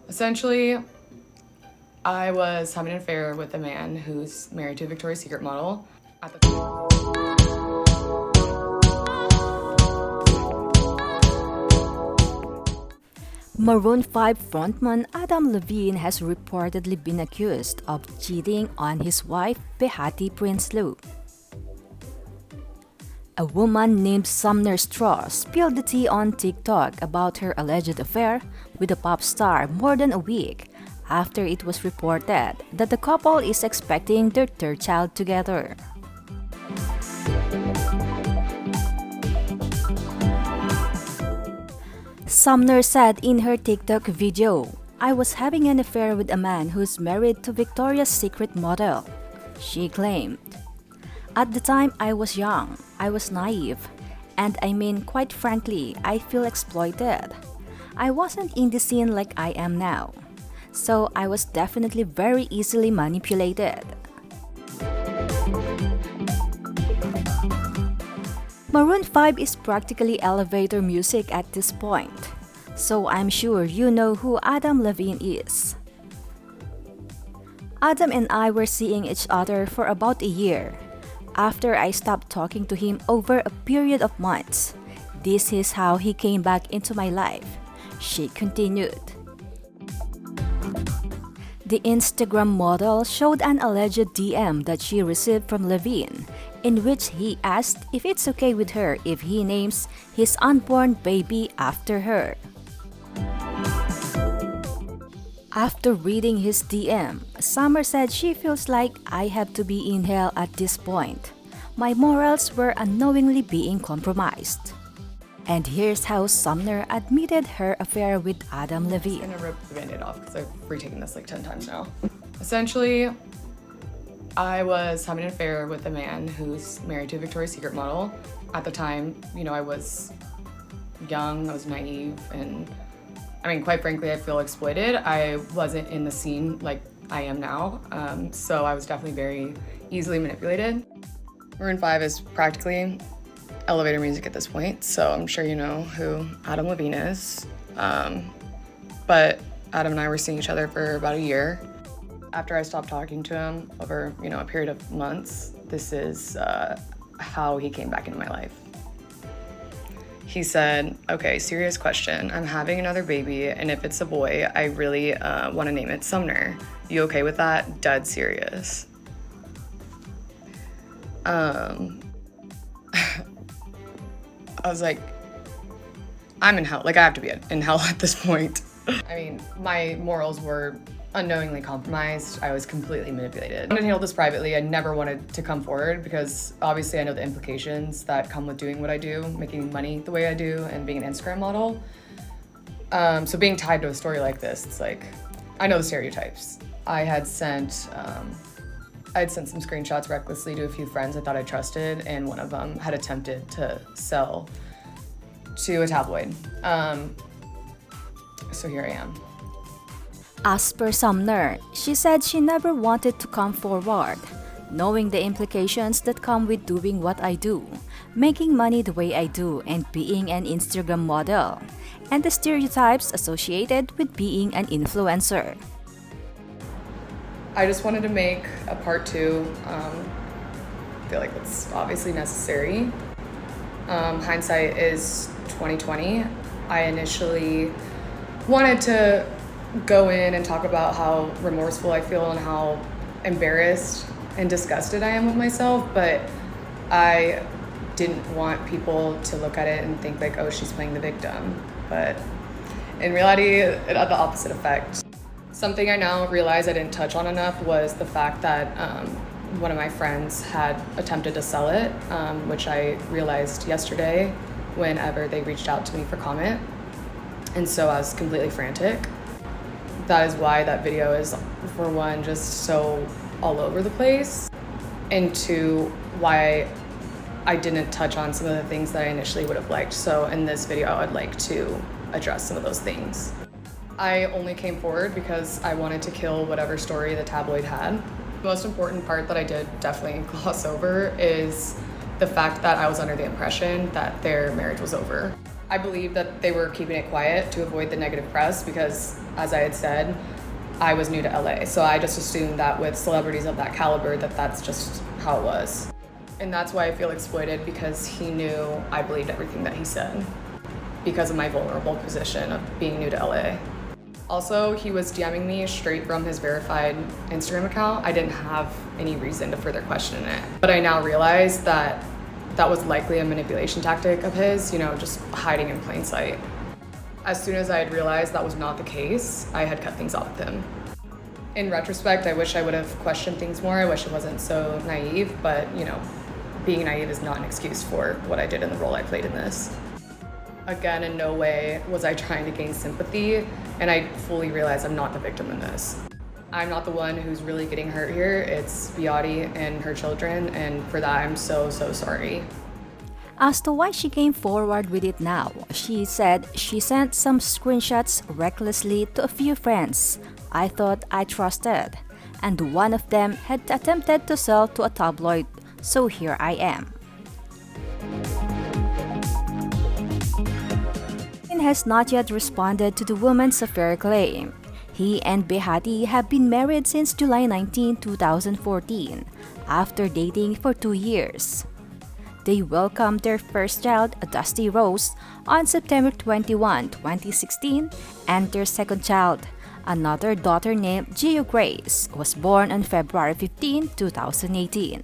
Essentially, I was having an affair with a man who's married to a Victoria's Secret model. At the Maroon 5 frontman Adam Levine has reportedly been accused of cheating on his wife, Behati Prinsloo. A woman named Sumner Straw spilled the tea on TikTok about her alleged affair with the pop star more than a week after it was reported that the couple is expecting their third child together. Sumner said in her TikTok video, "I was having an affair with a man who's married to Victoria's Secret model," she claimed. "At the time, I was young, I was naive, and I mean, quite frankly, I feel exploited. I wasn't in the scene like I am now, so I was definitely very easily manipulated." Maroon 5 is practically elevator music at this point, so I'm sure you know who Adam Levine is. Adam and I were seeing each other for about a year. After I stopped talking to him over a period of months, this is how he came back into my life, she continued. The Instagram model showed an alleged DM that she received from Levine, in which he asked if it's okay with her if he names his unborn baby after her. After reading his DM, Summer said she feels like I have to be in hell at this point. My morals were unknowingly being compromised. And here's how Sumner admitted her affair with Adam Levine. I'm gonna rip the Band-Aid off because I've retaken this like 10 times now. Essentially, I was having an affair with a man who's married to a Victoria's Secret model. At the time, I was young, I was naive, and I mean, quite frankly, I feel exploited. I wasn't in the scene like I am now, so I was definitely very easily manipulated. Maroon 5 is practically elevator music at this point, so I'm sure you know who Adam Levine is. But Adam and I were seeing each other for about a year. After I stopped talking to him over, a period of months, this is how he came back into my life. He said, "Okay, serious question. I'm having another baby, and if it's a boy, I really want to name it Sumner. You okay with that? Dead serious." I was like, I'm in hell. Like, I have to be in hell at this point. I mean, my morals were unknowingly compromised. I was completely manipulated. I wanted to handle this privately. I never wanted to come forward because obviously I know the implications that come with doing what I do, making money the way I do, and being an Instagram model. So being tied to a story like this, it's like, I know the stereotypes. I had sent some screenshots recklessly to a few friends I thought I trusted, and one of them had attempted to sell to a tabloid. So here I am. As per Sumner, she said she never wanted to come forward, knowing the implications that come with doing what I do, making money the way I do, and being an Instagram model, and the stereotypes associated with being an influencer. I just wanted to make a part 2. I feel like it's obviously necessary. Hindsight is 2020. I initially wanted to go in and talk about how remorseful I feel and how embarrassed and disgusted I am with myself, but I didn't want people to look at it and think like, oh, she's playing the victim. But in reality, it had the opposite effect. Something I now realize I didn't touch on enough was the fact that one of my friends had attempted to sell it, which I realized yesterday whenever they reached out to me for comment. And so I was completely frantic. That is why that video is, for one, just so all over the place, and two, why I didn't touch on some of the things that I initially would have liked. So in this video, I'd like to address some of those things. I only came forward because I wanted to kill whatever story the tabloid had. The most important part that I did definitely gloss over is the fact that I was under the impression that their marriage was over. I believe that they were keeping it quiet to avoid the negative press because, as I had said, I was new to LA. So I just assumed that with celebrities of that caliber, that's just how it was. And that's why I feel exploited, because he knew I believed everything that he said because of my vulnerable position of being new to LA. Also, he was DMing me straight from his verified Instagram account. I didn't have any reason to further question it. But I now realize that that was likely a manipulation tactic of his, just hiding in plain sight. As soon as I had realized that was not the case, I had cut things off with him. In retrospect, I wish I would have questioned things more. I wish I wasn't so naive, but being naive is not an excuse for what I did in the role I played in this. Again, in no way was I trying to gain sympathy, and I fully realize I'm not the victim in this. I'm not the one who's really getting hurt here. It's Beati and her children, and for that I'm so sorry. As to why she came forward with it now, she said she sent some screenshots recklessly to a few friends I thought I trusted, and one of them had attempted to sell to a tabloid, so here I am. Has not yet responded to the woman's affair claim. He and Beati have been married since July 19, 2014, after dating for 2 years. They welcomed their first child, Dusty Rose, on September 21, 2016, and their second child, another daughter named Gio Grace, was born on February 15, 2018.